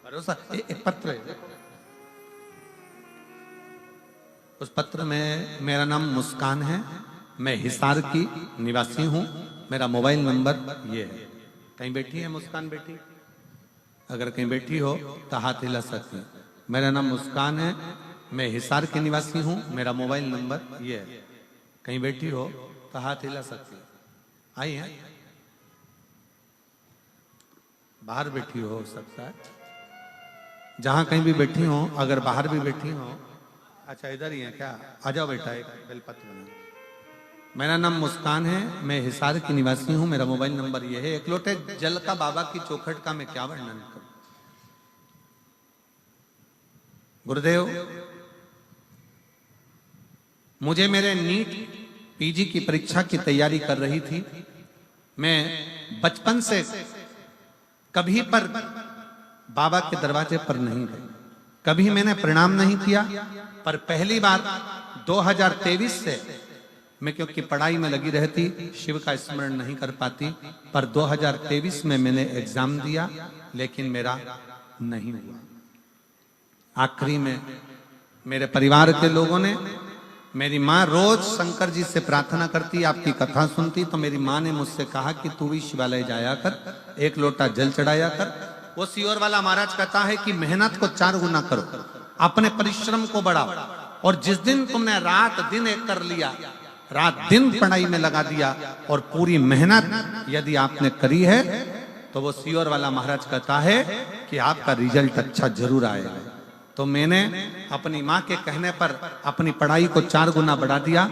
भरोसा। एक पत्र है, उस पत्र में मेरा नाम मुस्कान है, मैं हिसार की निवासी हूं, मेरा मोबाइल नंबर ये है। कहीं बैठी है मुस्कान बेटी? अगर कहीं बैठी हो तो हाथ हिला सकती है। मेरा नाम मुस्कान है, मैं हिसार की निवासी हूं, मेरा मोबाइल नंबर ये है। कहीं बैठी हो तो हाथ हिला सकती है। आई है? बाहर बैठी हो सकता है, जहां कहीं भी बैठी हो, अगर बाहर भी बैठी हो। अच्छा इधर ही है क्या? आ जाओ बेटा, एक बेलपत्र बना। मेरा नाम मुस्कान है, मैं हिसार की निवासी हूं, मेरा मोबाइल नंबर यह है। एक लोटे जल का बाबा की चौखट का मैं क्या वर्णन करूं। गुरुदेव, मुझे मेरे नीट पीजी की परीक्षा की तैयारी कर रही थी। मैं बचपन से कभी पर बाबा के दरवाजे पर नहीं गई, कभी मैंने प्रणाम नहीं किया। पर पहली बार 2023 से मैं, क्योंकि पढ़ाई में लगी रहती, शिव का स्मरण नहीं कर पाती, पर 2023 में मैंने एग्जाम दिया, लेकिन मेरा नहीं हुआ। आखिरी में मेरे परिवार के लोगों ने, मेरी माँ रोज शंकर जी से प्रार्थना करती, आपकी कथा सुनती, तो मेरी माँ ने मुझसे कहा कि तू भी शिवालय जाया कर, एक लोटा जल चढ़ाया कर। वो सियोर वाला महाराज कहता है कि मेहनत को 4 गुना करो, अपने परिश्रम को बढ़ाओ, और जिस दिन तुमने रात दिन एक कर लिया, रात दिन पढ़ाई में लगा दिया, और पूरी मेहनत यदि आपने करी है, तो वो सियोर वाला महाराज कहता है कि आपका रिजल्ट अच्छा जरूर आएगा। तो मैंने अपनी माँ के कहने पर अपनी पढ़ाई को 4 गुना बढ़ा दिया,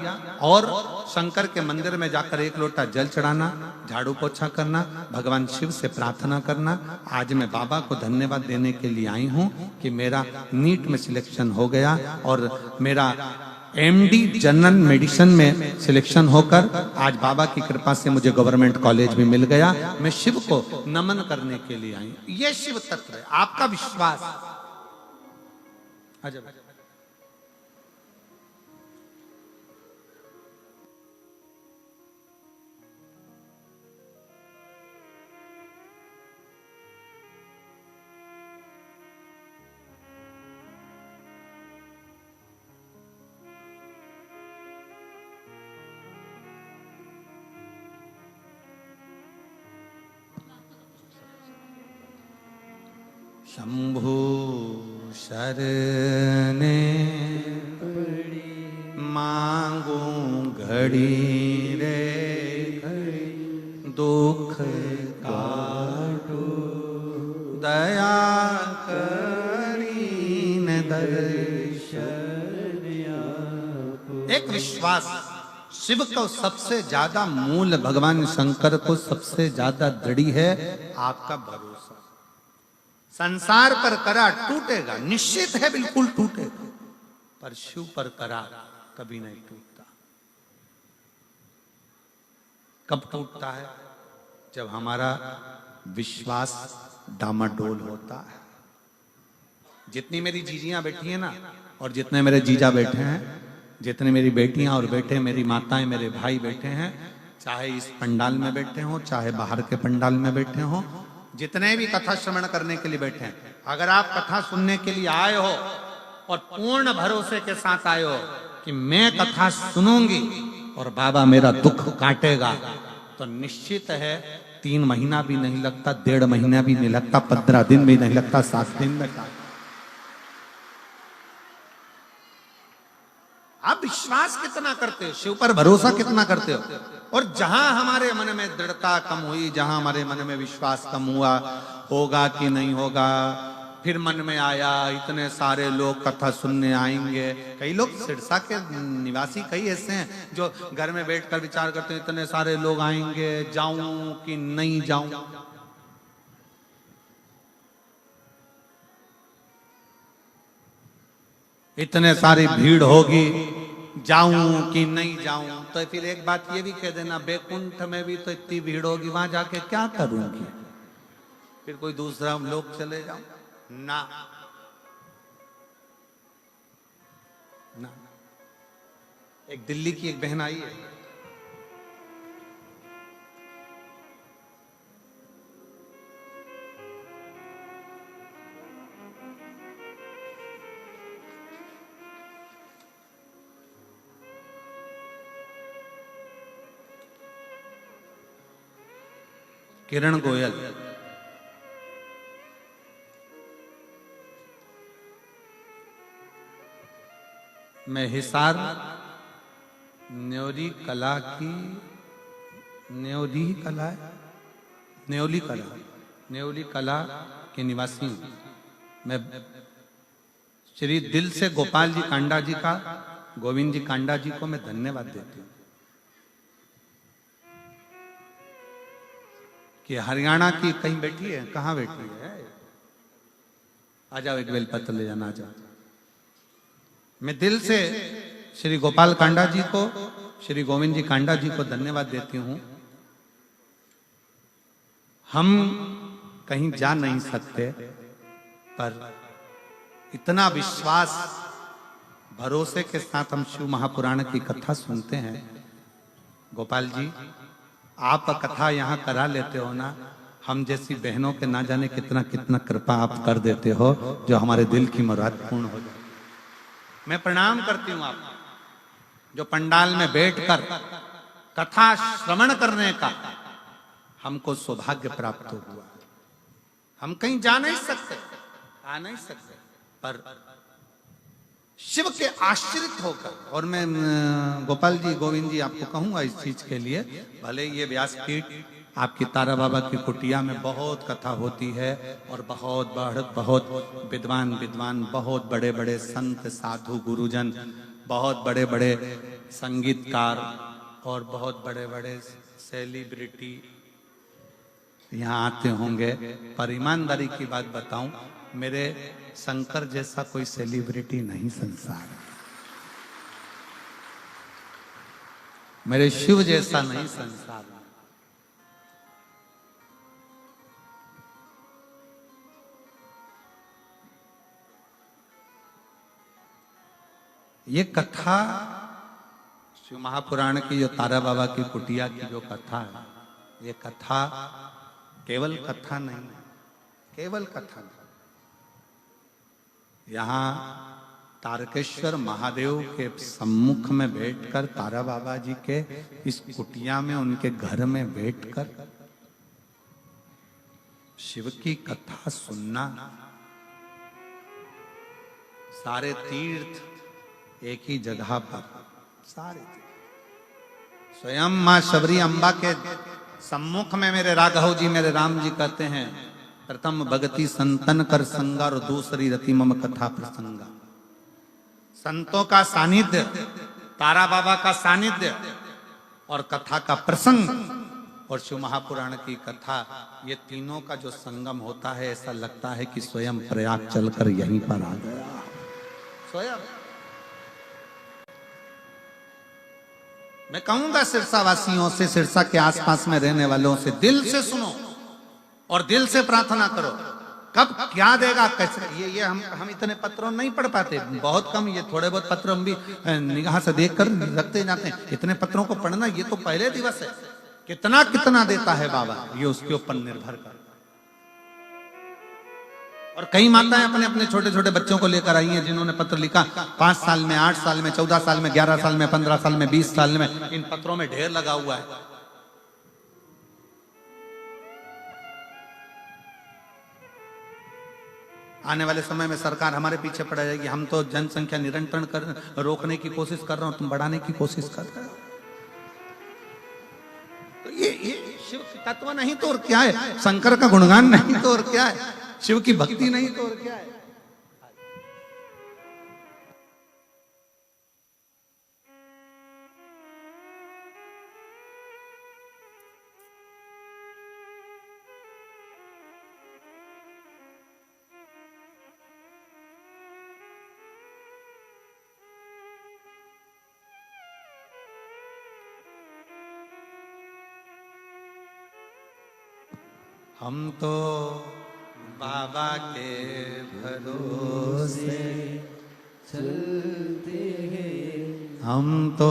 और शंकर के मंदिर में जाकर एक लोटा जल चढ़ाना, झाड़ू पोछा करना, भगवान शिव से प्रार्थना करना। आज मैं बाबा को धन्यवाद देने के लिए आई हूँ कि मेरा नीट में सिलेक्शन हो गया, और मेरा एमडी जनरल मेडिसिन में सिलेक्शन होकर आज बाबा की कृपा से मुझे गवर्नमेंट कॉलेज भी मिल गया। मैं शिव को नमन करने के लिए आई हूँ। ये शिव तत्व है, आपका विश्वास। अजब। शंभु शरणे मांगू घड़ी रे, दुख काटो दया करीन दर्शन। एक विश्वास, शिव को सबसे ज्यादा मूल, भगवान शंकर को सबसे ज्यादा दृढ़ है आपका भरोसा। संसार पर करा टूटेगा, निश्चित है, बिल्कुल टूटेगा, पर शिव पर करा कभी नहीं टूटता। कब टूटता है? जब हमारा विश्वास डामाडोल होता है। जितनी मेरी जीजियां बैठी हैं ना, और जितने मेरे जीजा बैठे हैं, जितने मेरी बेटियां और बेटे, मेरी माताएं, मेरे भाई बैठे हैं, चाहे इस पंडाल में बैठे हो, चाहे बाहर के पंडाल में बैठे हो, जितने भी कथा श्रवण करने के लिए बैठे हैं, अगर आप कथा सुनने के लिए आए हो और पूर्ण भरोसे के साथ आए हो कि मैं कथा सुनूंगी और बाबा मेरा दुख काटेगा, तो निश्चित है 3 महीना भी नहीं लगता, 1.5 महीना भी नहीं लगता, 15 दिन भी नहीं लगता, 7 दिन में। आप विश्वास कितना करते हो, शिव पर भरोसा कितना करते हो? और जहां हमारे मन में दृढ़ता कम हुई, जहां हमारे मन में विश्वास कम हुआ, होगा कि नहीं होगा, फिर मन में आया इतने सारे लोग कथा सुनने आएंगे। कई लोग, सिरसा के निवासी कई ऐसे हैं जो घर में बैठकर विचार करते हैं, इतने सारे लोग आएंगे, जाऊं कि नहीं जाऊं। इतने सारी भीड़ होगी, जाऊं कि नहीं जाऊं। तो फिर एक बात ये भी कह देना, बैकुंठ में भी तो इतनी भीड़ होगी, वहां जाके क्या करूंगी? फिर कोई दूसरा लोग चले जाओ ना, ना। एक दिल्ली की एक बहन आई है, किरण गोयल, मैं हिसार न्योली कला की न्योली कला के निवासी हूं। मैं श्री दिल से गोपाल जी कांडा जी का, गोविंद जी कांडा जी को मैं धन्यवाद देती हूं कि हरियाणा की कहीं बैठी है, कहां बैठी है, आ जाओ, एक बेलपत्र ले जाना, आ जाओ। मैं दिल से श्री गोपाल कांडा जी को, श्री गोविंद जी कांडा जी को धन्यवाद देती हूं। हम कहीं जा नहीं सकते, पर इतना विश्वास भरोसे के साथ हम शिव महापुराण की कथा सुनते हैं। गोपाल जी, आप कथा यहाँ करा लेते हो ना, हम जैसी बहनों के ना जाने कितना कितना कृपा आप कर देते हो, जो हमारे दिल की मुराद पूर्ण हो जाए। मैं प्रणाम करती हूँ आप जो पंडाल में बैठकर कथा श्रवण करने का हमको सौभाग्य प्राप्त हुआ। हम कहीं जा नहीं सकते, आ नहीं सकते, पर शिव के आश्रित होकर, और मैं गोपाल जी, गोविंद जी, आपको कहूंगा इस चीज के लिए, भले ये व्यासपीठ आपकी तारा बाबा की कुटिया में बहुत कथा होती है और बहुत विद्वान बहुत बड़े बड़े संत साधु गुरुजन, बहुत बड़े बड़े संगीतकार और बहुत बड़े बड़े सेलिब्रिटी यहाँ आते होंगे, पर ईमानदारी की बात बताऊं, मेरे शंकर जैसा कोई सेलिब्रिटी नहीं संसार में, मेरे शिव जैसा नहीं संसार में। ये कथा शिव महापुराण की, जो तारा बाबा की कुटिया की जो कथा है, ये कथा केवल कथा नहीं है, केवल कथा नहीं। यहाँ तारकेश्वर महादेव के सम्मुख में बैठकर, तारा बाबा जी के इस कुटिया में, उनके घर में बैठकर शिव की कथा सुनना, सारे तीर्थ एक ही जगह पर, सारे स्वयं मां शबरी अम्बा के सम्मुख में मेरे राघव जी, मेरे राम जी कहते हैं, प्रथम भगति संतन कर संगा और दूसरी रति मम कथा प्रसंगा। संतों का सानिध्य, तारा बाबा का सानिध्य और कथा का प्रसंग और शिव महापुराण की कथा, ये तीनों का जो संगम होता है, ऐसा लगता है कि स्वयं प्रयाग चलकर यहीं पर आ गया। स्वयं मैं कहूंगा सिरसा वासियों से, सिरसा के आसपास में रहने वालों से, दिल से सुनो और दिल से प्रार्थना करो। कब क्या देगा, कैसे, ये हम इतने पत्रों नहीं पढ़ पाते, बहुत कम, ये थोड़े बहुत पत्र हम भी निगाह से देखकर रखते जाते हैं। इतने पत्रों को पढ़ना, ये तो पहले दिवस है। कितना कितना देता है बाबा, ये उसके ऊपर निर्भर कर। और कई माताएं अपने अपने छोटे छोटे बच्चों को लेकर आई हैं, जिन्होंने पत्र लिखा 5 साल में, 8 साल में, 14 साल में, 11 साल में, 15 साल में, 20 साल में, इन पत्रों में ढेर लगा हुआ है। आने वाले समय में सरकार हमारे पीछे पड़ जाएगी। हम तो जनसंख्या निरंतर रोकने की कोशिश कर रहे हो, तुम बढ़ाने की कोशिश कर रहे हो। तो ये शिव तत्व नहीं तो और क्या है, शंकर का गुणगान नहीं तो और क्या है, शिव की भक्ति नहीं तो और क्या है। हम तो बाबा के भरोसे चलते हैं, हम तो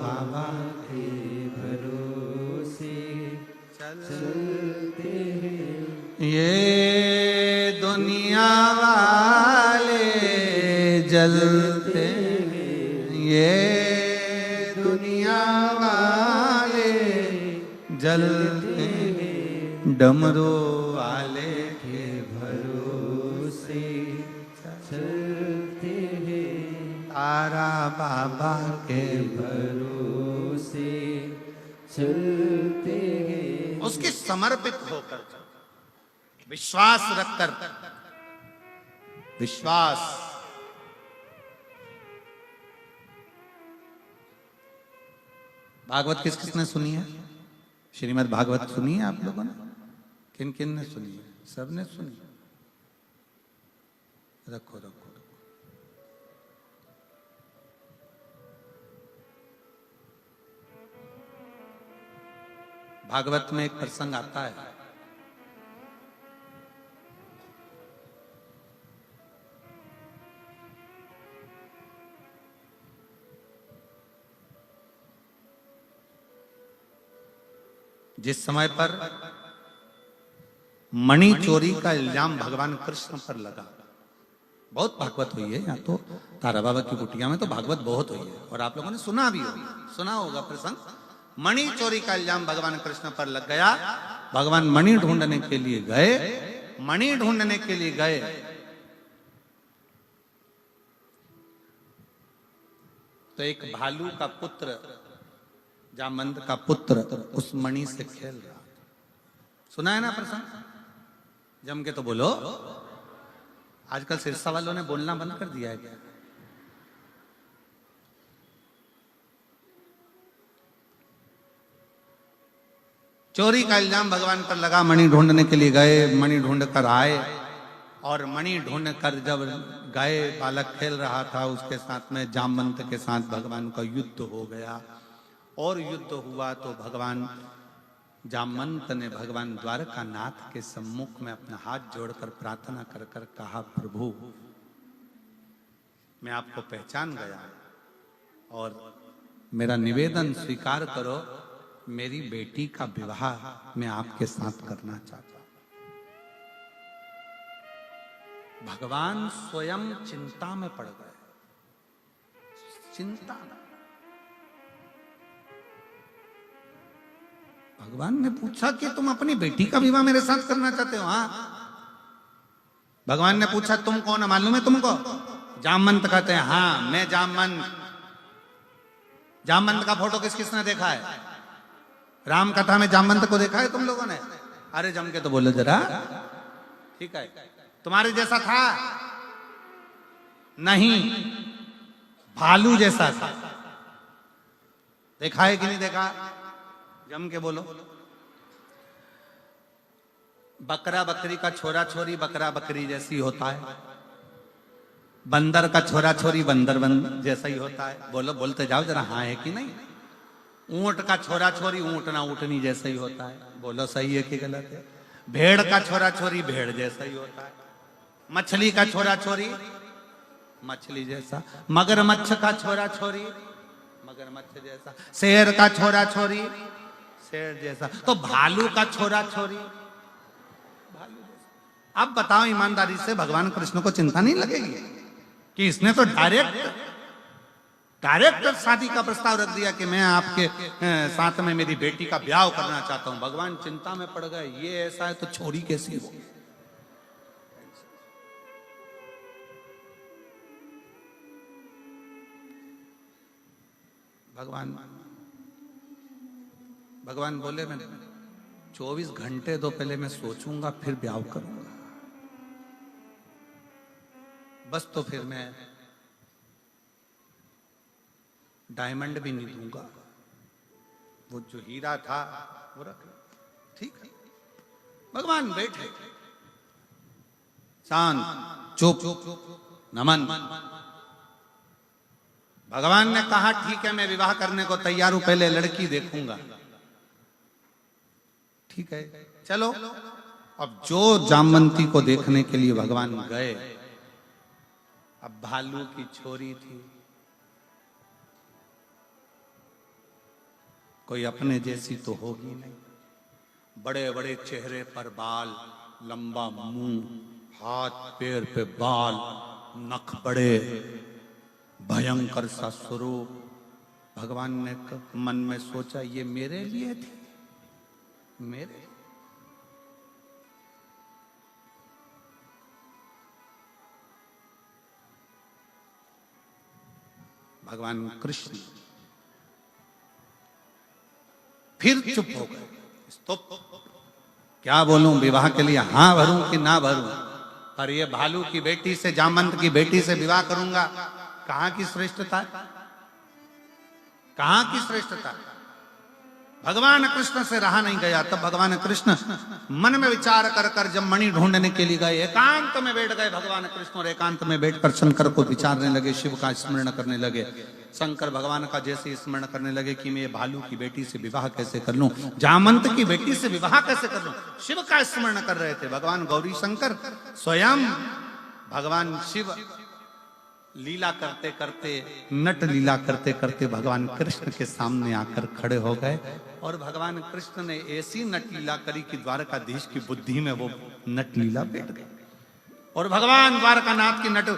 बाबा के भरोसे चलते हैं। ये दुनिया वाले जलते हैं, ये दुनिया वाले जलते हैं, डमरू वाले के भरोसे चलते हैं, तारा बाबा के भरोसे चलते हैं। उसके समर्पित होकर, विश्वास रखकर, विश्वास। भागवत किस किसने सुनी है? श्रीमद् भागवत सुनी है आप लोगों ने? किन किन ने सुनी है? सबने सुनी है। रखो रखो रखो। भागवत में एक प्रसंग आता है, जिस समय पर मणि चोरी का इल्जाम भगवान कृष्ण पर लगा। बहुत भागवत हुई है, यहाँ तो तारा बाबा की कुटिया में तो भागवत बहुत हुई है, और आप लोगों ने सुना भी होगा, सुना होगा प्रसंग। मणि चोरी का इल्जाम भगवान कृष्ण पर लग गया। भगवान मणि ढूंढने के लिए गए, मणि ढूंढने के लिए गए, तो एक भालू का पुत्र, जामवंत का पुत्र उस मणि से खेल रहा था। सुना है ना प्रसंग? जम के तो बोलो। आजकल सिरसा वालों ने बोलना बंद कर दिया है क्या? चोरी का इल्जाम भगवान पर लगा। मणि ढूंढने के लिए गए, मणि ढूंढ कर आए, और मणि ढूंढ कर जब गए, बालक खेल रहा था उसके साथ में, जामवंत के साथ भगवान का युद्ध हो गया। और युद्ध हुआ तो भगवान जामवंत ने भगवान द्वारका नाथ के सम्मुख में अपना हाथ जोड़कर प्रार्थना कर कर कहा, प्रभु मैं आपको पहचान गया और मेरा निवेदन स्वीकार करो, मेरी बेटी का विवाह मैं आपके साथ करना चाहता हूं। भगवान स्वयं चिंता में पड़ गए, चिंता में। भगवान ने पूछा कि तुम अपनी बेटी का विवाह मेरे साथ करना चाहते हो? हाँ। भगवान ने पूछा तुम कौन है, मालूम है तुमको? जामवंत कहते हैं हाँ मैं जामवंत। जामवंत का फोटो किस किसने देखा है? राम कथा में जामवंत को देखा है तुम लोगों ने? अरे जम के तो बोलो जरा। ठीक है, तुम्हारे जैसा था? नहीं, भालू जैसा था। देखा है कि नहीं देखा? जम के बोलो। बकरा बकरी का छोरा छोरी बकरा बकरी जैसी होता है, बंदर का छोरा छोरी बंदर जैसा ही होता है। बोलो, बोलते जाओ जरा, हाँ है कि नहीं? ऊंट का छोरा छोरी ऊंटना ऊंटनी जैसा ही होता है। बोलो सही है कि गलत है? भेड़ का छोरा छोरी भेड़ जैसा ही होता है। मछली का छोरा छोरी मछली जैसा। मगरमच्छ का छोरा छोरी मगरमच्छ जैसा। शेर का छोरा छोरी शेर जैसा। तो भालू का छोरा छोरी भालू जैसा। अब बताओ ईमानदारी से, भगवान कृष्ण को चिंता नहीं लगेगी कि इसने तो डायरेक्ट शादी का प्रस्ताव रख दिया कि मैं आपके साथ में मेरी बेटी का ब्याह करना चाहता हूं। भगवान चिंता में पड़ गए, ये ऐसा है तो छोरी कैसी हो? भगवान बोले मैं 24 घंटे तो पहले मैं सोचूंगा, फिर ब्याह करूंगा। बस तो फिर मैं डायमंड भी नहीं दूंगा, वो जो हीरा था वो रख लो। ठीक है। भगवान बैठे शांत चुप नमन। भगवान ने कहा ठीक है मैं विवाह करने को तैयार हूं, पहले लड़की देखूंगा। ठीक है चलो। अब जो जामवंती को देखने के लिए भगवान गए, अब भालू की छोरी थी, कोई अपने जैसी तो होगी नहीं। बड़े बड़े चेहरे पर बाल, लंबा मुंह, हाथ पैर पे बाल, नख बड़े, भयंकर सा स्वरूप। भगवान ने मन में सोचा ये मेरे लिए थी, मेरे भगवान कृष्ण फिर चुप हो गए। तो क्या बोलूं, विवाह के लिए हां भरूं कि ना भरूं, पर ये भालू की बेटी से, जामंत की बेटी से विवाह करूंगा, कहां की श्रेष्ठता, कहां की श्रेष्ठता। भगवान कृष्ण से रहा नहीं गया। तब भगवान कृष्ण मन में विचार कर कर जब मणि ढूंढने के लिए गए, एकांत में बैठ गए भगवान कृष्ण, और एकांत में बैठकर शंकर को विचारने लगे, शिव का स्मरण करने लगे। शंकर भगवान का जैसे स्मरण करने लगे कि मैं ये भालू की बेटी से विवाह कैसे कर लूं, जामंत की बेटी से विवाह कैसे कर लूं, शिव का स्मरण कर रहे थे भगवान गौरी शंकर। स्वयं भगवान शिव लीला करते करते, नट लीला करते करते भगवान कृष्ण के सामने आकर खड़े हो गए, और भगवान कृष्ण ने ऐसी नट लीला करी कि द्वारकाधीश की बुद्धि में वो नट लीला बैठ गई। और भगवान द्वारकानाथ की नट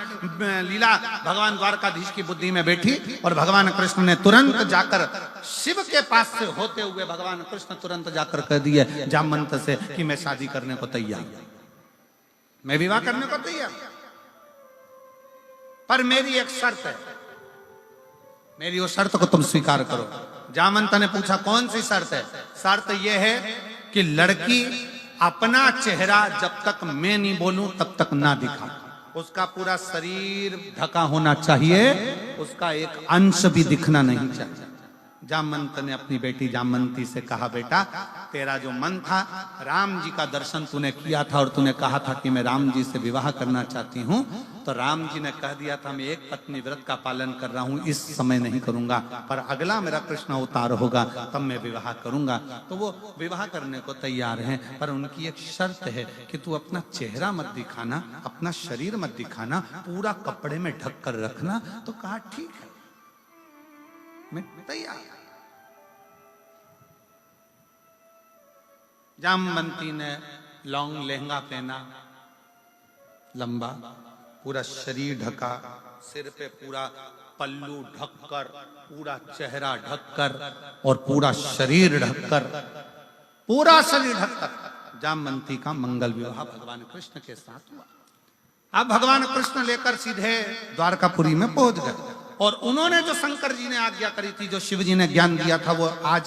लीला भगवान द्वारकाधीश की बुद्धि में बैठी, और भगवान कृष्ण ने तुरंत जाकर शिव के पास से होते हुए भगवान कृष्ण तुरंत जाकर कह दिए जामंत से कि मैं शादी करने को तैयार, मैं विवाह करने को तैयार, पर मेरी एक शर्त है, मेरी वो शर्त को तुम स्वीकार करो। जामंत ने पूछा कौन सी शर्त है? शर्त यह है कि लड़की अपना चेहरा जब तक मैं नहीं बोलूं तब तक ना दिखा, उसका पूरा शरीर ढका होना चाहिए, उसका एक अंश भी दिखना नहीं चाहिए। जामंत ने अपनी बेटी जामंती से कहा, बेटा तेरा जो मन था, राम जी का दर्शन तूने किया था और तूने कहा था कि मैं राम जी से विवाह करना चाहती हूँ, तो राम जी ने कह दिया था मैं एक पत्नी व्रत का पालन कर रहा हूँ, इस समय नहीं करूंगा, पर अगला मेरा कृष्ण अवतार होगा तब मैं विवाह करूंगा। तो वो विवाह करने को तैयार हैं, पर उनकी एक शर्त है कि तू अपना चेहरा मत दिखाना, अपना शरीर मत दिखाना, पूरा कपड़े में ढक कर रखना। तो कहा ठीक है, मैं तैयार। जामवंती ने लॉन्ग लहंगा पहना, लंबा, पूरा शरीर ढका, सिर पे पूरा पल्लू ढककर, पूरा चेहरा ढककर और पूरा शरीर ढककर, पूरा शरीर ढककर जामवंती का मंगल विवाह भगवान कृष्ण के साथ हुआ। अब भगवान कृष्ण लेकर सीधे द्वारकापुरी में पहुंच गए, और उन्होंने जो शंकर जी ने आज्ञा करी थी, जो शिव जी ने ज्ञान दिया था, वो आज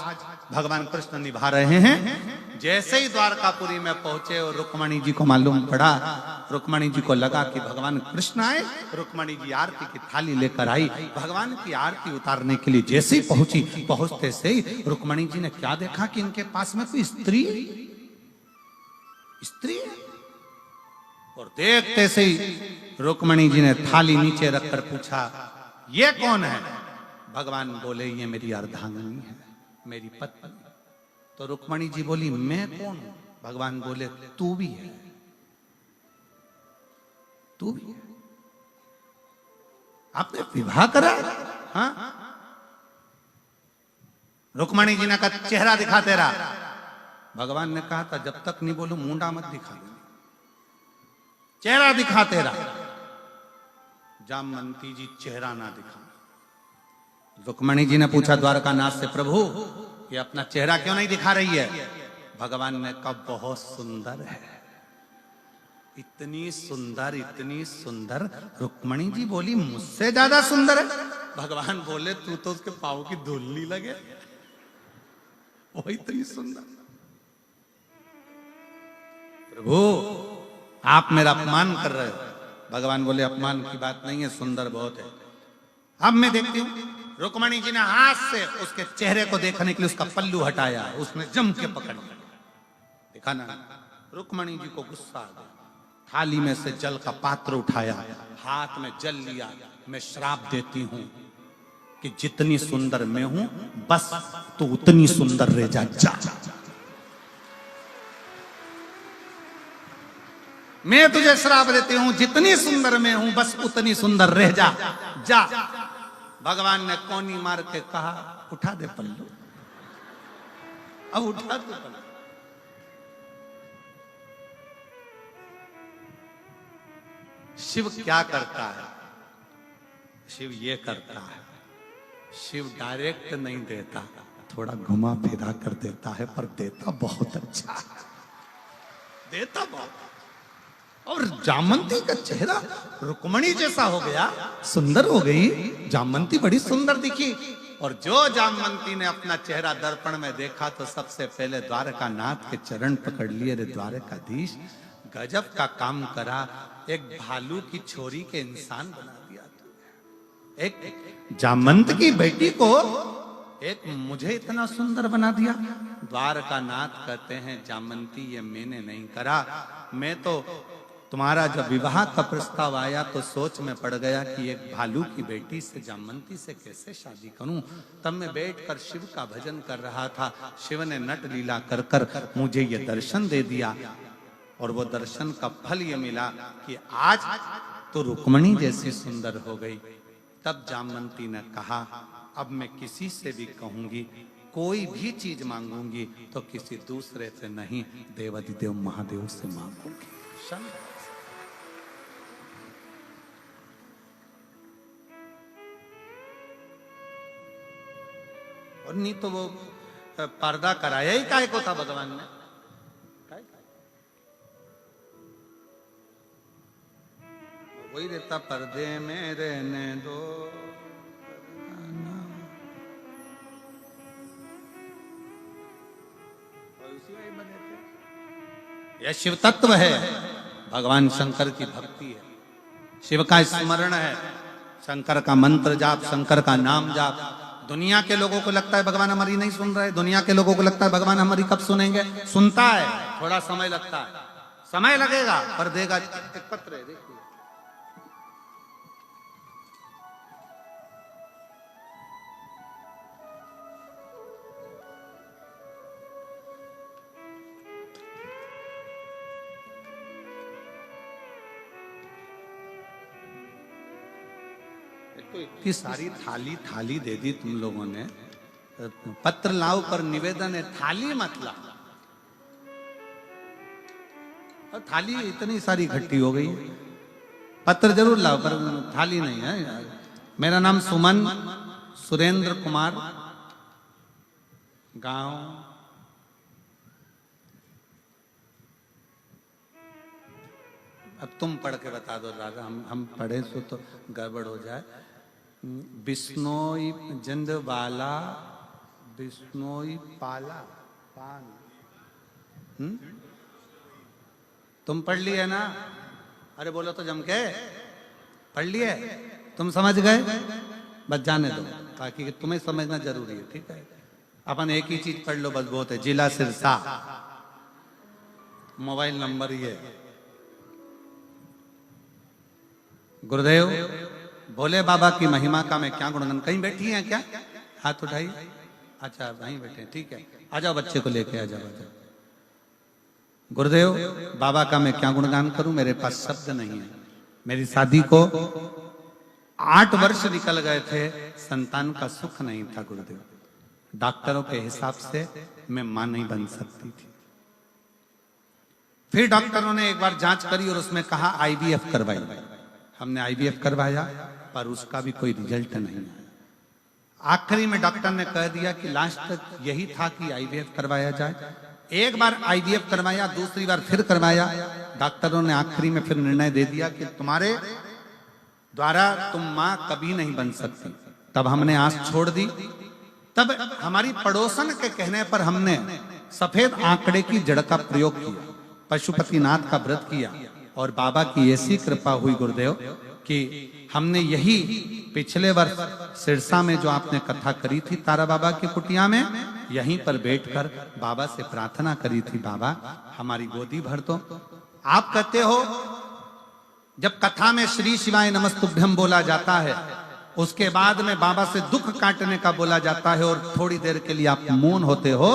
भगवान कृष्ण निभा रहे हैं। जैसे ही द्वारकापुरी में पहुंचे और रुक्मणी जी को मालूम पड़ा, रुक्मणी जी को लगा कि भगवान कृष्ण आए, रुक्मणी जी आरती की थाली लेकर आई, भगवान की आरती उतारने के लिए जैसे ही पहुंची, पहुंचते से ही रुक्मणी जी ने क्या देखा कि इनके पास में कोई स्त्री है, और देखते से ही रुक्मणी जी ने थाली नीचे रखकर पूछा ये कौन है? भगवान बोले ये मेरी अर्धांगिनी है, मेरी पत्नी। तो रुक्मणी जी बोली मैं कौन हूं? भगवान बोले तू भी है, तू भी है। आपने विवाह करा? हाँ। रुक्मणी जी ने कहा चेहरा दिखा तेरा। भगवान ने कहा था जब तक नहीं बोलूं मुंडा मत दिखा, चेहरा दिखा तेरा। जामवंती जी चेहरा ना दिखा। रुक्मणी जी ने पूछा द्वारकानाथ से, प्रभु ये अपना चेहरा क्यों नहीं दिखा रही है? भगवान ने कहा बहुत सुंदर है, इतनी सुंदर, इतनी सुंदर। रुक्मणी जी बोली मुझसे ज्यादा सुंदर है? भगवान बोले तू तो उसके पांव की धूल नहीं लगे, वो इतनी सुंदर। प्रभु आप मेरा अपमान कर रहे हो। भगवान बोले अपमान की बात नहीं है, सुंदर बहुत है। अब मैं देखती हूँ। रुक्मणी जी ने हाथ से उसके चेहरे को देखने के लिए उसका पल्लू हटाया, उसने जम के पकड़ लिया। देखा ना, रुक्मणी जी को गुस्सा आ गया, थाली में से जल का पात्र उठाया, हाथ में जल लिया। मैं श्राप देती हूं कि जितनी सुंदर मैं हूं बस तू उतनी सुंदर रह जा। मैं तुझे श्राप देती हूं, जितनी सुंदर मैं हूं बस उतनी सुंदर रह जा। भगवान ने कोनी मार के कहा उठा दे पल्लू, अब उठा दे पल्लू। शिव क्या करता है? शिव ये करता है, शिव डायरेक्ट नहीं देता, थोड़ा घुमा फिरा कर देता है, पर देता बहुत अच्छा, देता बहुत। और जामंती का चेहरा रुक्मणी जैसा हो गया, सुंदर हो गई। जामंती बड़ी सुंदर दिखी। और जो जामवंती ने अपना चेहरा दर्पण में देखा तो सबसे पहले द्वारका नाथ के चरण पकड़ लिए। रे द्वारकाधीश, गजब का काम करा, एक भालू की छोरी के इंसान बना दिया तू। एक जामंत की बेटी को एक मुझे इतना सुंदर बना दिया। द्वारका नाथ कहते हैं, जामंती ये मैंने नहीं करा, मैं तो तुम्हारा जब विवाह का प्रस्ताव आया तो सोच में पड़ गया कि एक भालू की बेटी से, जामंती से कैसे शादी करूं। तब मैं बैठकर शिव का भजन कर रहा था। शिव ने नट लीला कर कर मुझे ये दर्शन दे दिया और वो दर्शन का फल ये मिला कि आज तो रुक्मणी जैसी सुंदर हो गई। तब जामवंती ने कहा, अब मैं किसी से भी कहूंगी, कोई भी चीज मांगूंगी तो किसी दूसरे से नहीं, देवाधिदेव महादेव से मांगूंगी। और नहीं तो वो पर्दा कराया ही काय को था भगवान ने। वही रहता, पर्दे में रहने दो। यह शिव तत्व है, भगवान शंकर की भक्ति है, शिव का स्मरण है, शंकर का मंत्र जाप, शंकर का नाम जाप। दुनिया के लोगों को लगता है भगवान हमारी नहीं सुन रहे, दुनिया के लोगों को लगता है भगवान हमारी कब सुनेंगे। सुनता है, थोड़ा समय लगता है, समय लगेगा पर देगा। एक पत्र है, देखिए, तो इतनी सारी थाली थाली दे दी तुम लोगों ने। पत्र लाओ पर निवेदन है, थाली मत लाओ। और थाली इतनी सारी इकट्ठी हो गई, पत्र जरूर लाओ पर थाली नहीं है। मेरा नाम सुमन सुरेंद्र कुमार, गांव अब तुम पढ़ के बता दो राजा, हम पढ़े सो तो गड़बड़ हो जाए। बिश्नोई जंदवाला, बिश्नोई पाला पान। तुम पढ़ लिए ना? अरे बोलो तो जम के, पढ़ लिए? तुम समझ गए? बस जाने दो, ताकि तुम्हें समझना जरूरी है, ठीक है। अपन एक ही चीज पढ़ लो बस बहुत है। जिला सिरसा, मोबाइल नंबर ये। गुरुदेव, भोले बाबा की महिमा का मैं क्या गुणगान। कहीं बैठी हैं क्या? हाथ उठाइए। अच्छा वहीं बैठे हैं, ठीक है। आ जाओ, बच्चे को लेके आ जाओ। गुरुदेव, बाबा का मैं क्या गुणगान करूं, मेरे पास शब्द नहीं है। मेरी शादी को 8 वर्ष निकल गए थे, संतान का सुख नहीं था गुरुदेव। डॉक्टरों के हिसाब से मैं मां नहीं बन सकती थी। फिर डॉक्टरों ने एक बार जांच करी और उसमें कहा IVF करवाई। हमने IVF करवाया पर उसका भी कोई रिजल्ट नहीं आया। आखिरी में डॉक्टर ने कह दिया कि लास्ट तक यही था कि IVF करवाया जाए। एक बार IVF करवाया, दूसरी बार फिर करवाया। डॉक्टरों ने आखिरी में फिर निर्णय दे दिया कि तुम्हारे द्वारा तुम मां कभी नहीं बन सकती। तब हमने आस छोड़ दी। तब हमारी पड़ोसन के कहने पर हमने सफेद आंकड़े की जड़ का प्रयोग किया, पशुपतिनाथ का व्रत किया और बाबा की ऐसी कृपा हुई गुरुदेव कि हमने यही पिछले वर्ष सिरसा में जो आपने कथा करी थी तारा बाबा की कुटिया में, यहीं पर बैठकर बाबा से प्रार्थना करी थी, बाबा हमारी गोदी भर दो। आप कहते हो जब कथा में श्री शिवाय नमस्तुभ्यम बोला जाता है, उसके बाद में बाबा से दुख काटने का बोला जाता है और थोड़ी देर के लिए आप मौन होते हो,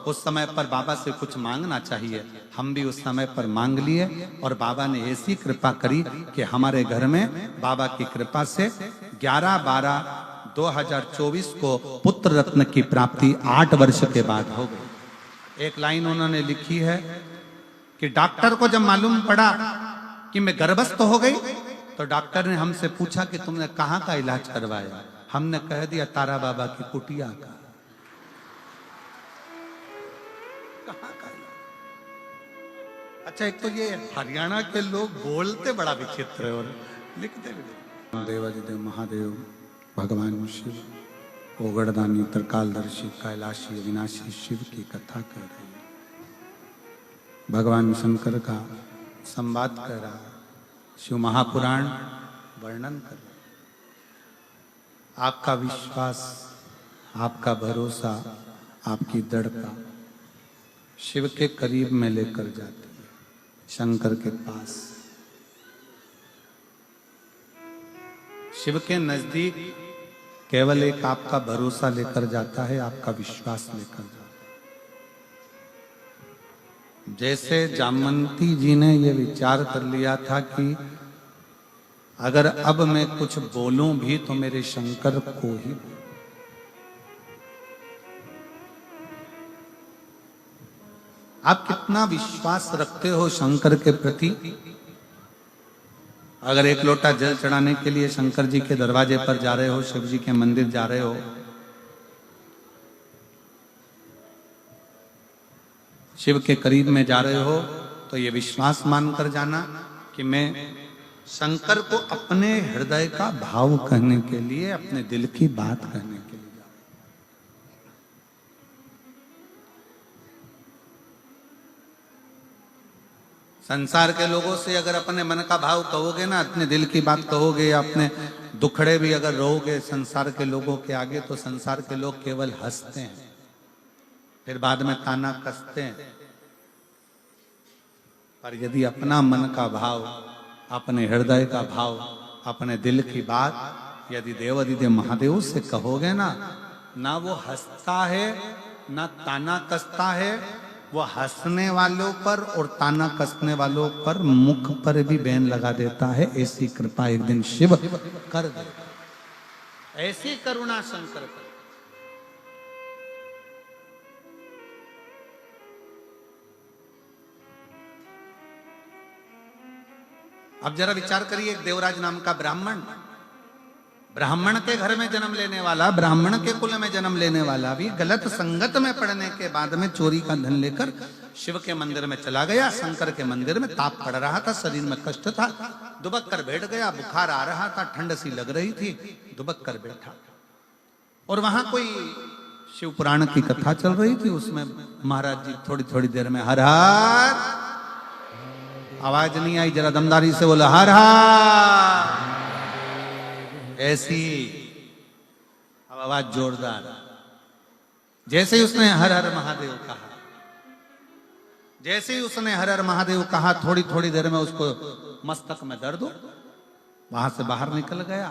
उस समय पर बाबा से कुछ मांगना चाहिए। हम भी उस समय पर मांग लिए और बाबा ने ऐसी कृपा करी कि हमारे घर में बाबा की कृपा से 11/12/2024 को पुत्र रत्न की प्राप्ति 8 वर्ष के बाद हो गई। एक लाइन उन्होंने लिखी है कि डॉक्टर को जब मालूम पड़ा कि मैं गर्भस्थ हो गई तो डॉक्टर ने हमसे पूछा कि तुमने कहाँ का इलाज करवाया। हमने कह दिया तारा बाबा की कुटिया का। अच्छा, एक तो ये हरियाणा के लोग बोलते बड़ा विचित्र है और लिखते भी। देवादिदेव महादेव भगवान शिव ओगड़दानी त्रिकालदर्शी कैलाशी अविनाशी शिव की कथा कर रही है। भगवान शंकर का संवाद कर रहा है, शिव महापुराण वर्णन कर रहा है। आपका विश्वास, आपका भरोसा, आपकी दृढ़ता शिव के करीब में लेकर जाती है, शंकर के पास। शिव के नजदीक केवल एक आपका भरोसा लेकर जाता है, आपका विश्वास लेकर जाता है। जैसे जामवंती जी ने यह विचार कर लिया था कि अगर अब मैं कुछ बोलूं भी तो मेरे शंकर को ही। आप कितना विश्वास रखते हो शंकर के प्रति? अगर एक लोटा जल चढ़ाने के लिए शंकर जी के दरवाजे पर जा रहे हो, शिव जी के मंदिर जा रहे हो, शिव के करीब में जा रहे हो, तो ये विश्वास मानकर जाना कि मैं शंकर को अपने हृदय का भाव कहने के लिए, अपने दिल की बात कहने के लिए जा रहे हो। संसार के लोगों से अगर अपने मन का भाव कहोगे ना, अपने दिल की बात कहोगे, या अपने दुखड़े भी अगर रहोगे संसार के लोगों के आगे, तो संसार के लोग केवल हंसते हैं, फिर बाद में ताना कसते हैं। पर यदि अपना मन का भाव, अपने हृदय का भाव, अपने दिल की बात यदि देवादिदेव महादेव से कहोगे ना, ना वो हंसता है ना ताना कसता है, वो हंसने वालों पर और ताना कसने वालों पर मुख पर भी बैन लगा देता है। ऐसी कृपा एक दिन शिव कर दे, ऐसी करुणा शंकर कर। अब जरा विचार करिए, एक देवराज नाम का ब्राह्मण के घर में जन्म लेने वाला, ब्राह्मण के कुल में जन्म लेने वाला भी गलत संगत में पड़ने के बाद में चोरी का धन लेकर शिव के मंदिर में चला गया। शंकर के मंदिर में ताप पड़ रहा था, शरीर में कष्ट था, दुबक कर बैठ गया, बुखार आ रहा था, ठंड सी लग रही थी, दुबक कर बैठा। और वहां कोई शिव पुराण की कथा चल रही थी, उसमें महाराज जी थोड़ी थोड़ी देर में हर हर, आवाज नहीं आई, जरा दमदारी से बोला हर हर। ऐसी अब आवाज जोरदार। जैसे ही उसने हर हर महादेव कहा, जैसे ही उसने हर हर महादेव कहा, थोड़ी थोड़ी देर में उसको मस्तक में दर्द हो, वहां से बाहर निकल गया,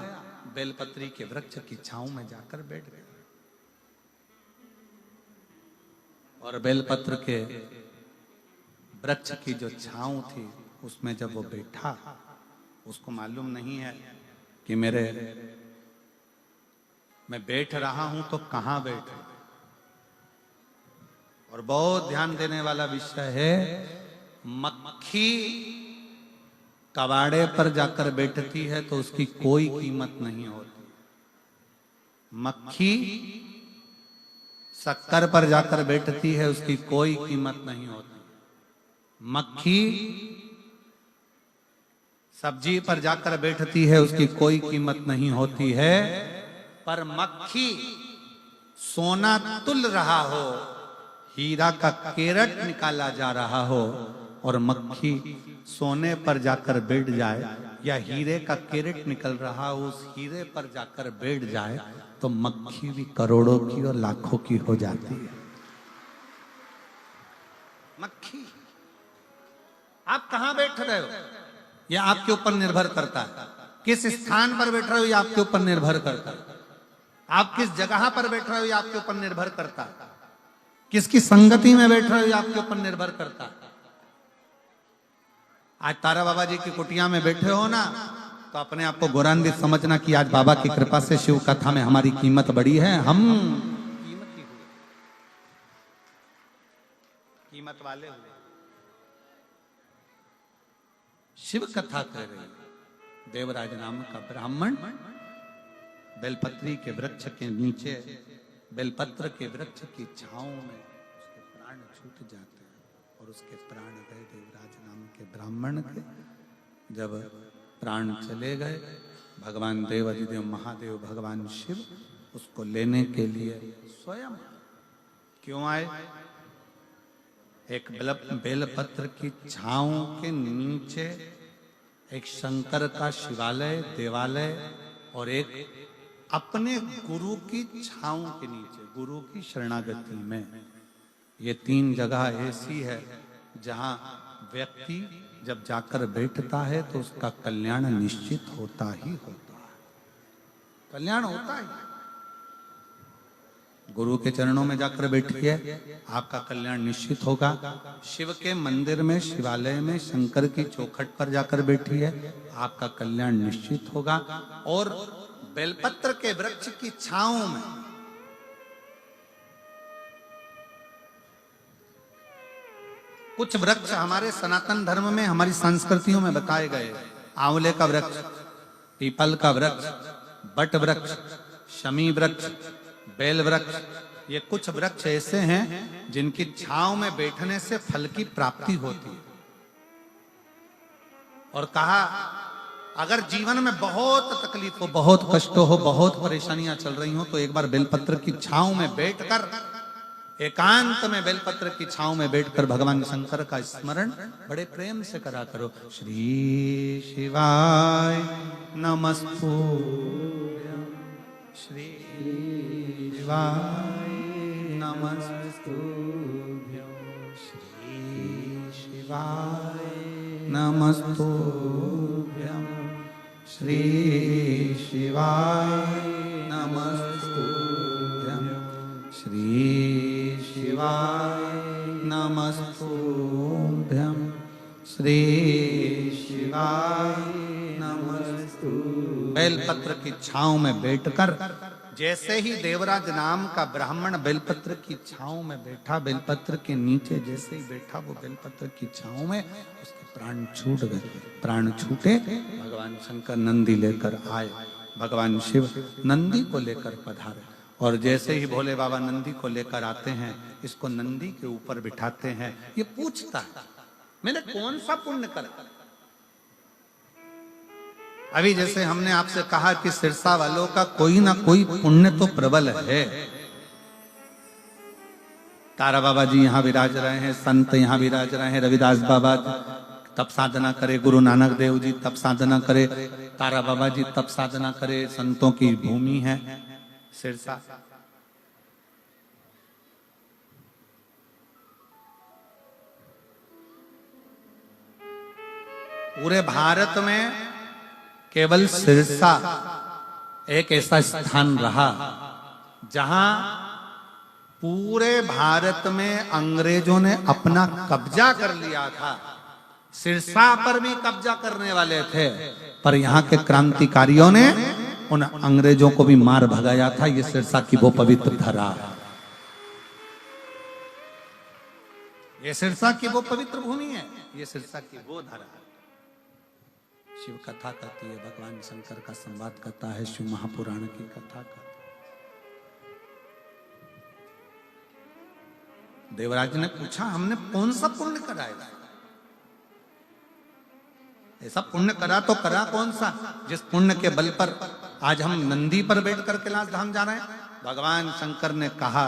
बेलपत्री के वृक्ष की छांव में जाकर बैठ गया। और बेलपत्र के वृक्ष की जो छांव थी, उसमें जब वो बैठा, उसको मालूम नहीं है कि मैं बैठ रहा हूं तो कहां बैठा। और बहुत ध्यान देने वाला विषय है, मक्खी कबाड़े पर जाकर बैठती है तो उसकी कोई कीमत नहीं होती। मक्खी शक्कर पर जाकर बैठती है, उसकी कोई कीमत नहीं होती। मक्खी सब्जी पर जाकर बैठती है, उसकी कोई कीमत नहीं होती है। पर मक्खी सोना तुल रहा हो, हीरा का केरट निकाला जा रहा हो, और मक्खी सोने पर जाकर बैठ जाए, या हीरे का केरट निकल रहा हो, उस हीरे पर जाकर बैठ जाए, तो मक्खी भी करोड़ों की और लाखों की हो जाती है। मक्खी, आप कहां बैठ रहे हो यह आपके ऊपर निर्भर करता है। किस स्थान पर बैठ रहे हो यह आपके ऊपर निर्भर करता है। आप किस जगह पर बैठ रहे हो यह आपके ऊपर निर्भर करता है। किसकी संगति में बैठ रहे हो यह आपके ऊपर निर्भर करता है। आज तारा बाबा जी की कुटिया में बैठे हो ना, तो अपने आप को गौरवान्वित समझना कि आज बाबा की कृपा से शिव कथा में हमारी कीमत बढ़ी है। हम कीमत वाले हुए। शिव कथा कर रही, देवराज नाम का ब्राह्मण बेलपत्री के वृक्ष के नीचे, बेलपत्र के वृक्ष की छांव में उसके प्राण छूट जाते हैं और उसके प्राण गए देवराज नाम के ब्राह्मण के। जब प्राण चले गए, भगवान देव अधिदेव महादेव भगवान शिव उसको लेने के लिए स्वयं क्यों आए? एक बेलपत्र की छांव के नीचे एक शंकर का शिवालय देवालय और एक अपने गुरु की छांव के नीचे गुरु की शरणागति में, ये तीन जगह ऐसी है जहां व्यक्ति जब जाकर बैठता है तो उसका कल्याण निश्चित होता ही होता है। कल्याण होता है। गुरु के चरणों में जाकर बैठिए, आपका कल्याण निश्चित होगा। शिव के मंदिर में, शिवालय में, शंकर की चौखट पर जाकर बैठिए, आपका कल्याण निश्चित होगा। और बेलपत्र के वृक्ष की छांव में, कुछ वृक्ष हमारे सनातन धर्म में, हमारी संस्कृतियों में बताए गए। आंवले का वृक्ष, पीपल का वृक्ष, बट वृक्ष, शमी वृक्ष, बेल वृक्ष, ये कुछ वृक्ष ऐसे हैं जिनकी छांव में बैठने से फल की प्राप्ति होती है। और कहा अगर जीवन में बहुत तकलीफ हो, बहुत कष्ट हो, बहुत परेशानियां चल रही हो, तो एक बार बेलपत्र की छांव में बैठकर, एकांत में बेलपत्र की छांव में बैठकर भगवान शंकर का स्मरण बड़े प्रेम से करा करो। श्री शिवाय नमस्तुभ्यं, श्री शिवाय नमस्तुभ्यं, श्री शिवाय नमस्तुभ्यं, श्री शिवाय नमस्तुभ्यं, श्री शिवाय नमस्तुभ्यं, श्री शिवाय नमस्तुभ्यं। बेलपत्र की छांव में बैठकर जैसे ही देवराज नाम का ब्राह्मण बेलपत्र की छांव में बैठा, बेलपत्र के नीचे जैसे ही बैठा, वो बेलपत्र की छांव में उसके प्राण छूट गए। प्राण छूटे, भगवान शंकर नंदी लेकर आए। भगवान शिव नंदी को लेकर पधारे और जैसे ही भोले बाबा नंदी को लेकर आते हैं, इसको नंदी के ऊपर बिठाते हैं। ये पूछता है मैंने कौन सा पुण्य करा। अभी जैसे हमने आपसे कहा कि सिरसा वालों का कोई ना कोई पुण्य तो प्रबल है। तारा बाबा जी यहाँ विराज रहे हैं, संत यहाँ विराज रहे हैं, रविदास बाबा तप साधना करे, गुरु नानक देव जी तप साधना करे, तारा बाबा जी तप साधना करे, संतों की भूमि है सिरसा। पूरे भारत में केवल सिरसा एक ऐसा स्थान रहा जहां पूरे भारत में अंग्रेजों ने अपना कब्जा कर लिया था। सिरसा पर भी कब्जा करने वाले थे, पर यहाँ के क्रांतिकारियों ने उन अंग्रेजों को भी मार भगाया था। ये सिरसा की वो पवित्र धरा है, ये सिरसा की वो पवित्र भूमि है, ये सिरसा की वो धरा है। शिव कथा कहती है, भगवान शंकर का संवाद करता है, शिव महापुराण की कथा का। देवराज ने पूछा हमने कौन सा पुण्य कराया? ऐसा पुण्य करा तो करा कौन सा जिस पुण्य के बल पर आज हम नंदी पर बैठकर कैलाश धाम जा रहे हैं। भगवान शंकर ने कहा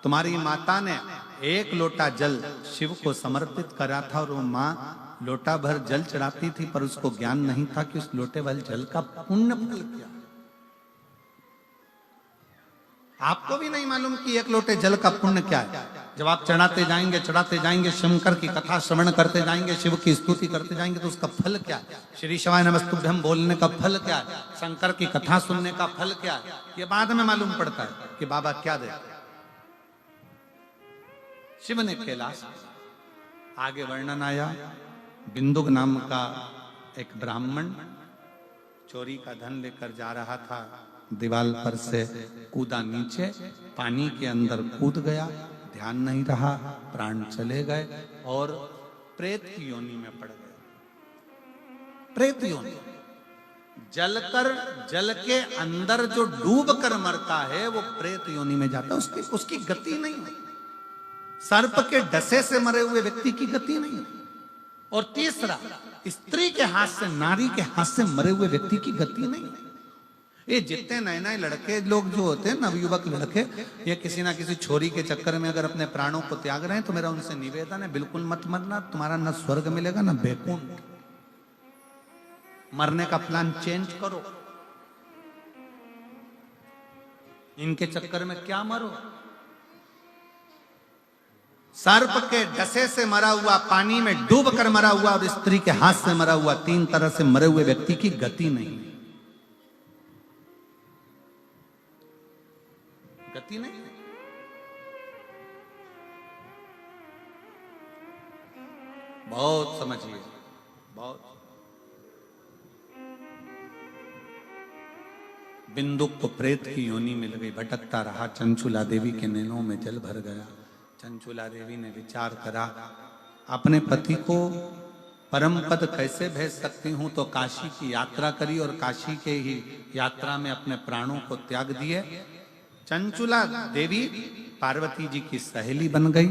तुम्हारी माता ने एक लोटा जल शिव को समर्पित करा था और वो माँ लोटा भर जल चढ़ाती थी, पर उसको ज्ञान नहीं था कि उस लोटे भर जल का पुण्य फल क्या। आपको भी नहीं मालूम कि एक लोटे जल का पुण्य क्या है। जब आप चढ़ाते जाएंगे, शंकर की कथा श्रवण करते जाएंगे, शिव की स्तुति करते जाएंगे, तो उसका फल क्या है। श्री शिवाय नमस्तुभ्यं बोलने का फल क्या है, शंकर की कथा सुनने का फल क्या है, ये बाद में मालूम पड़ता है कि बाबा क्या देते। शिव ने कैलाश, आगे वर्णन आया, बिंदुक नाम का एक ब्राह्मण चोरी का धन लेकर जा रहा था, दीवार पर से कूदा नीचे, पानी के अंदर कूद गया, ध्यान नहीं रहा, प्राण चले गए और प्रेत की योनि में पड़ गए। प्रेत योनि, जल के अंदर जो डूब कर मरता है वो प्रेत योनि में जाता है, उसकी गति नहीं होती। सर्प के डसे से मरे हुए व्यक्ति की गति नहीं। और तीसरा, स्त्री के हाथ से, नारी के हाथ से मरे हुए व्यक्ति की गति नहीं। ये जितने नए नए लड़के लोग जो होते हैं, नवयुवक लड़के, ये किसी ना किसी छोरी के चक्कर में अगर अपने प्राणों को त्याग रहे हैं, तो मेरा उनसे निवेदन है, बिल्कुल मत मरना। तुम्हारा न स्वर्ग मिलेगा न बैकुंठ। मरने का प्लान चेंज करो। इनके चक्कर में क्या मरो। सर्प के डसे से मरा हुआ, पानी में डूब कर मरा हुआ और स्त्री के हाथ से मरा हुआ, तीन तरह से मरे हुए व्यक्ति की गति नहीं, गति नहीं। बहुत समझिए, बहुत। बिंदुक को प्रेत की योनि मिल गई, भटकता रहा, चंचुला देवी के नैनों में जल भर गया। चंचुला देवी ने विचार करा, अपने पति को परम पद कैसे भेज सकती हूं, तो काशी की यात्रा करी और काशी के ही यात्रा में अपने प्राणों को त्याग दिए। चंचुला देवी पार्वती जी की सहेली बन गई।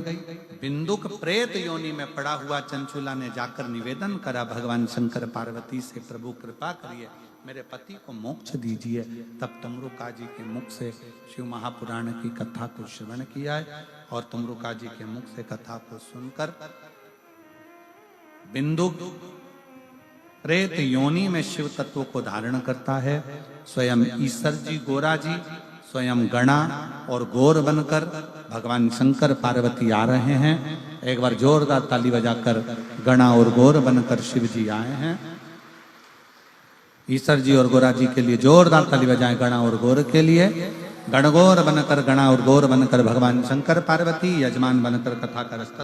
बिंदुक प्रेत योनि में पड़ा हुआ चंचुला ने जाकर निवेदन करा भगवान शंकर पार्वती से, प्रभु कृपा करिए, मेरे पति को मोक्ष दीजिए। तब तमरुका जी के मुख से शिव महापुराण की कथा को श्रवण किया है और तमरुका जी के मुख से कथा को सुनकर बिंदुक प्रेत योनि में शिव तत्व को धारण करता है। स्वयं ईश्वर जी, गोरा जी, स्वयं गणा और गौर बनकर भगवान शंकर पार्वती आ रहे हैं। एक बार जोरदार ताली बजाकर गणा और गौर बनकर शिव जी आए हैं। ईश्वर जी और गोरा जी के लिए जोरदार ताली बजाएं, गणा और गौर के लिए। गणगौर बनकर, गणा और गौर बनकर भगवान शंकर पार्वती यजमान बनकर कथा का रास्ता